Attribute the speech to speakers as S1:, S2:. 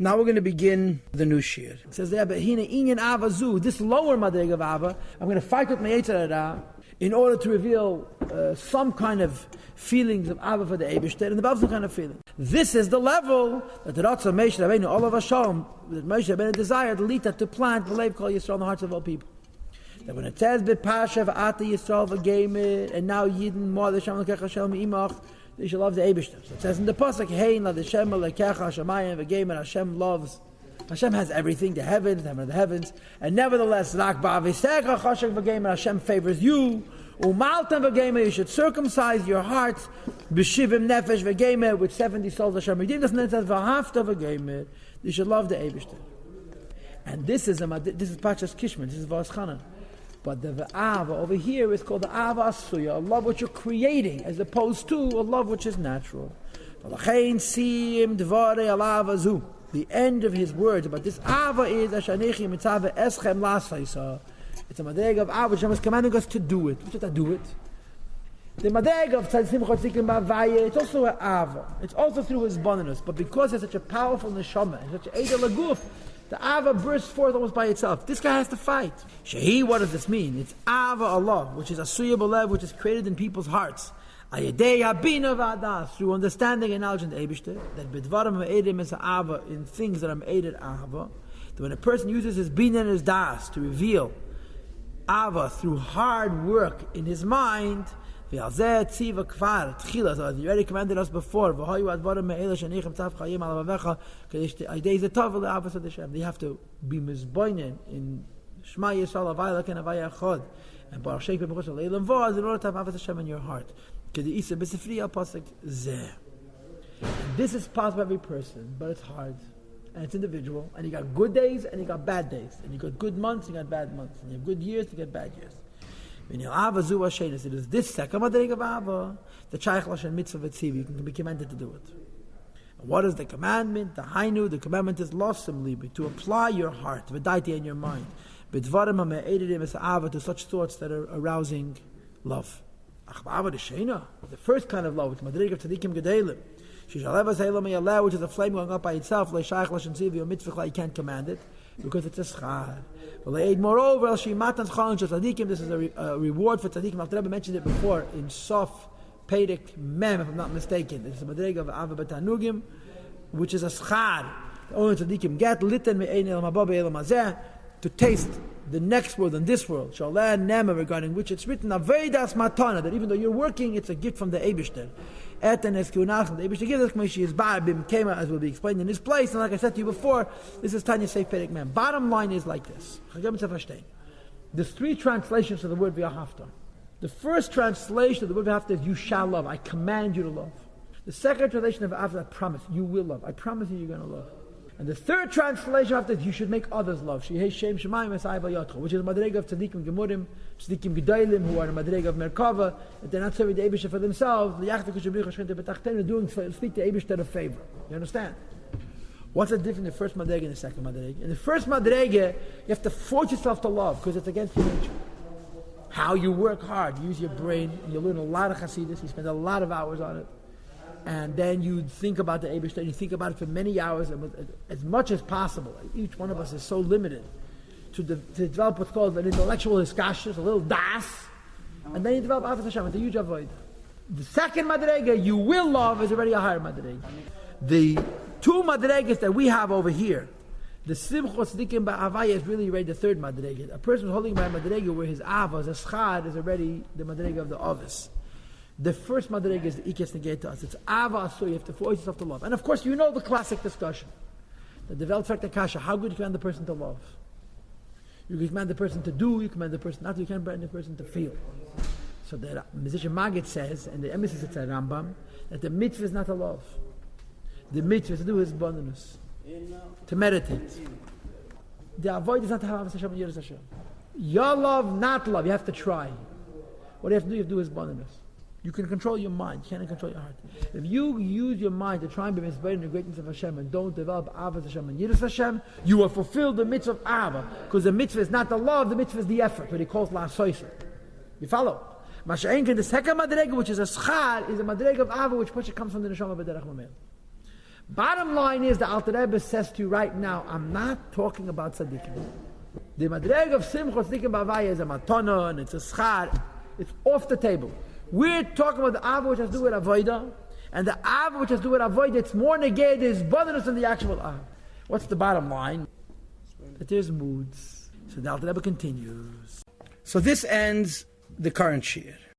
S1: Now we're going to begin the new shir. It says there, this lower madrega of Ava, I'm going to fight with my Yetzer Hara in order to reveal some kind of feelings of Ava for the Eibishter, and the Baal some kind of feeling. This is the level that the Ratzah Moshe Rabbeinu, all of Hashem, that Moshe Rabbeinu desired, Lita, to plant the Lev Kol Yisrael in the hearts of all people. That when it says, B'Pasha v'Ata Yisrael v'Geimer, and now Yidden, Mo Hashem Lekech Hashem Imach, they should love the Eibishter. So it says in the pasuk, Hein la Hashem Lekech Hashemayim v'Geimer, Hashem loves. Hashem has everything, the heaven of the heavens, and nevertheless, Rak ba'avisecha chashek v'Geimer, Hashem favors you. Umaltam v'Geimer, you should circumcise your hearts. B'shivim nefesh v'Geimer, with 70 souls Hashem redeemed us. And it says v'hafta v'Geimer, you should love the Eibishter. And this is Pachas Kishman, this is Vaschana. But the Ava over here is called the Ava Asuya, a love which you're creating, as opposed to a love which is natural. The end of his words about this Ava is it's a madreg of Ava, which is commanding us to do it. What should I do it? The madreg of it's also an Ava. It's also through his bonus, but because it's such a powerful neshama, such an Eidel Laguf, the Ava bursts forth almost by itself. This guy has to fight. Shehi, what does this mean? It's Ava Allah, which is Asuya B'Lev, which is created in people's hearts. Ayedei Habina V'Adas, through understanding and knowledge and the Eibishter, that B'Dvarim Ha'edim is Ava, in things that are aided Ava, that when a person uses his Bina and his Das to reveal Ava through hard work in his mind, you already commanded us before. You have to be mizboinen in Shema Yisrael Avayla Ken Avaya Echad and Baruch Sheikh B'Mechush Leilam Vaz in order to have Avos Hashem in your heart. This is possible for every person, but it's hard and it's individual. And you got good days and you got bad days, and you got good months and you got bad months, and you have good years and you got bad years. It is this second madrega of Ava, the Chaych Lashon Mitzvah V'Tzivi, you can be commanded to do it. And what is the commandment? The Hainu, the commandment is Losim Libi, to apply your heart, V'daiti in your mind, B'dvarim HaMe'edidim Es Ava, to such thoughts that are arousing love. The first kind of love, which madrega of Tzadikim Gedalim, which is a flame going up by itself, you can't command it, because it's a schar. Moreover, this is a reward for tzaddikim. Al Rebbe mentioned it before in Sof Pedic Mem, if I'm not mistaken. It's a madrega of Ava B'Tanugim, which is a schar. Only tzaddikim get litten me'ein elam haba elam hazeh, to taste the next world and this world. Shaleh Nema, regarding which it's written Avedas Matana, that even though you're working, it's a gift from the Eibishter. Eten es kiunach, the Eibishter gives us k'meishi is bar bim kema, as will be explained in this place. And like I said to you before, this is Tanya Seif Perek Mem. Bottom line is like this. There's three translations of the word v'ahavta. The first translation of the word v'ahavta is you shall love. I command you to love. The second translation of v'ahavta, I promise you will love. I promise you're going to love. And the third translation of that, you should make others love. Shehei Shem Shemayim Esai Vayotcha, which is a madrega of tzaddikim gemurim, tzaddikim gedolim, who are a madrega of merkava, that they're not serving the Eibishter for themselves. They're doing speak the Eibishter a favor. You understand? What's the difference in the first madrega and the second madrega? In the first madrega, you have to force yourself to love because it's against your nature. How you work hard, use your brain, and you learn a lot of Hasidus. You spend a lot of hours on it. And then you think about the Eibishter, you think about it for many hours, and as much as possible. Each one of us is so limited to develop what's called an intellectual hiskashus, a little das, and then you develop Avos Hashem, it's a huge avoid. The second madrega you will love is already a higher madrega. The two madregas that we have over here, the Simchos Tzadikim Ba'avaya is really already the third madrega. A person who's holding by a madrega where his avos, a schad, is already the madrega of the ovis. The first madrega is the ikes negate to us. It's ava, so you have to force yourself to love. And of course, you know the classic discussion. The developed fact of kasha, how good you command the person to love. You command the person to do, you command the person not to, you command the person to feel. So the musician Maggid says, and the emissaries at Rambam, that the mitzvah is not to love. The mitzvah is to do his abundance, to meditate. The avoid is not to have Avos Hashem and Yiras Hashem. Your love, not love, you have to try. What you have to do, you have to do his abundance. You can control your mind, you can't control your heart. If you use your mind to try and be inspired in the greatness of Hashem and don't develop Avos Hashem and Yiras Hashem, you will fulfill the mitzvah of Ava, because the mitzvah is not the love, the mitzvah is the effort, what he calls La Soisa. You follow? Masha'enkin, the second madrega, which is a schar, is a madrega of Ava, which comes from the Neshama B'derech Mamel. Bottom line is, the Alter Rebbe says to you right now, I'm not talking about tzaddikim. The madreg of simcha tzaddikim b'avaya is a matana and it's a schar. It's off the table. We're talking about the ava which has to do with avoida, and the ava which has to do with avoida, it's more negated, is botherness than the actual ava. What's the bottom line? That there's moods. So the Alter Rebbe continues. So this ends the current shiur.